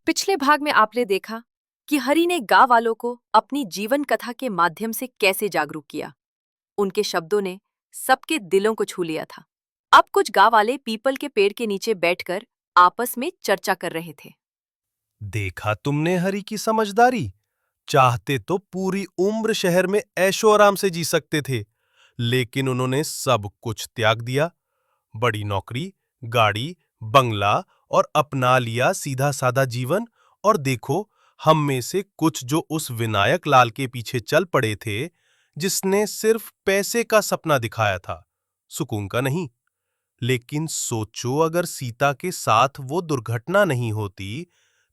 पिछले भाग में आपने देखा कि हरि ने गांव वालों को अपनी जीवन कथा के माध्यम से कैसे जागरूक किया। उनके शब्दों ने सबके दिलों को छू लिया था। अब कुछ गांव वाले पीपल के पेड़ के नीचे बैठकर आपस में चर्चा कर रहे थे। देखा तुमने हरि की समझदारी। चाहते तो पूरी उम्र शहर में ऐशो आराम से जी सकते थे, लेकिन उन्होंने सब कुछ त्याग दिया। बड़ी नौकरी, गाड़ी, बंगला और अपना लिया सीधा साधा जीवन। और देखो, हम में से कुछ जो उस विनायक लाल के पीछे चल पड़े थे, जिसने सिर्फ पैसे का सपना दिखाया था, सुकून का नहीं। लेकिन सोचो, अगर सीता के साथ वो दुर्घटना नहीं होती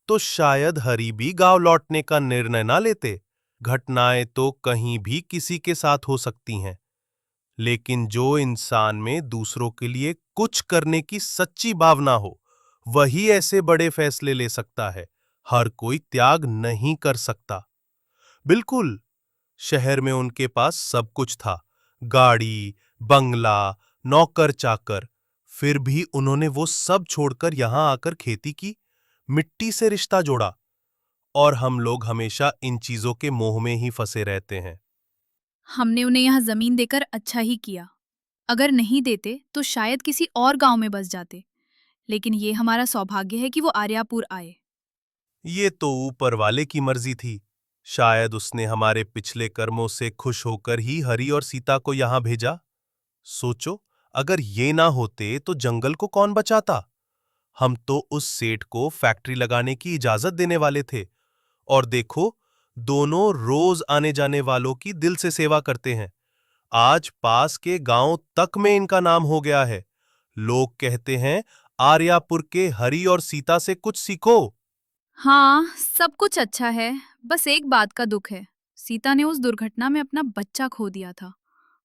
तो शायद हरि भी गांव लौटने का निर्णय ना लेते। घटनाएं तो कहीं भी किसी के साथ हो सकती हैं, लेकिन जो इंसान में दूसरों के लिए कुछ करने की सच्ची भावना हो, वही ऐसे बड़े फैसले ले सकता है। हर कोई त्याग नहीं कर सकता। बिल्कुल, शहर में उनके पास सब कुछ था, गाड़ी, बंगला, नौकर चाकर। फिर भी उन्होंने वो सब छोड़कर यहां आकर खेती की, मिट्टी से रिश्ता जोड़ा। और हम लोग हमेशा इन चीजों के मोह में ही फंसे रहते हैं। हमने उन्हें यहाँ जमीन देकर अच्छा ही किया। अगर नहीं देते तो शायद किसी और गांव में बस जाते। लेकिन ये हमारा सौभाग्य है कि वो आर्यापुर आए। ये तो ऊपर वाले की मर्जी थी। शायद उसने हमारे पिछले कर्मों से खुश होकर ही हरि और सीता को यहां भेजा। सोचो, अगर ये ना होते तो जंगल को कौन बचाता। हम तो उस सेठ को फैक्ट्री लगाने की इजाजत देने वाले थे। और देखो, दोनों रोज आने जाने वालों की दिल से सेवा करते हैं। आज पास के गांव तक में इनका नाम हो गया है। लोग कहते हैं, आर्यापुर के हरि और सीता से कुछ सीखो। हाँ, सब कुछ अच्छा है। बस एक बात का दुख है। सीता ने उस दुर्घटना में अपना बच्चा खो दिया था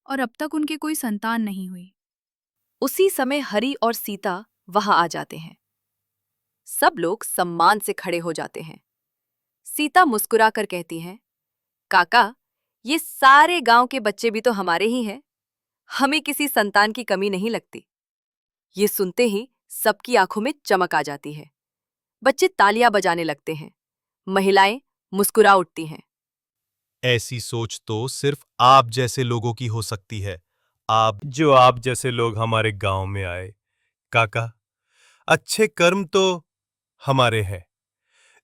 और अब तक उनके कोई संतान नहीं हुई। उसी समय हरि और सीता वहां आ जाते हैं। सब लोग सम्मान से खड़े हो जाते हैं। सीता मुस्कुराकर कहती हैं, काका, ये सारे गांव के बच्चे भी तो हमारे ही हैं। हमें किसी संतान की कमी नहीं लगती। ये सुनते ही सबकी आंखों में चमक आ जाती है। बच्चे तालियां बजाने लगते हैं। महिलाएं मुस्कुरा उठती हैं। ऐसी सोच तो सिर्फ आप जैसे लोगों की हो सकती है। आप जैसे लोग हमारे गांव में आए। काका, अच्छे कर्म तो हमारे हैं,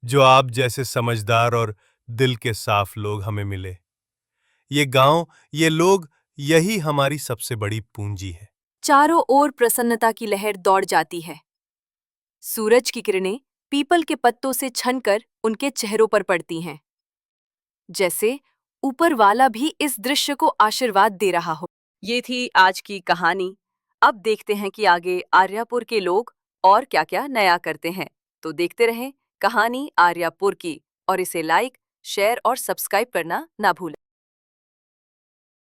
जो आप जैसे समझदार और दिल के साफ लोग हमें मिले। ये गांव, ये लोग, यही हमारी सबसे बड़ी पूंजी है। चारों ओर प्रसन्नता की लहर दौड़ जाती है। सूरज की किरणें पीपल के पत्तों से छनकर उनके चेहरों पर पड़ती हैं, जैसे ऊपर वाला भी इस दृश्य को आशीर्वाद दे रहा हो। ये थी आज की कहानी। अब देखते हैं कि आगे आर्यापुर के लोग और क्या-क्या नया करते हैं। तो देखते रहें कहानी आर्यापुर की, और इसे लाइक, शेयर और सब्सक्राइब करना ना भूलें।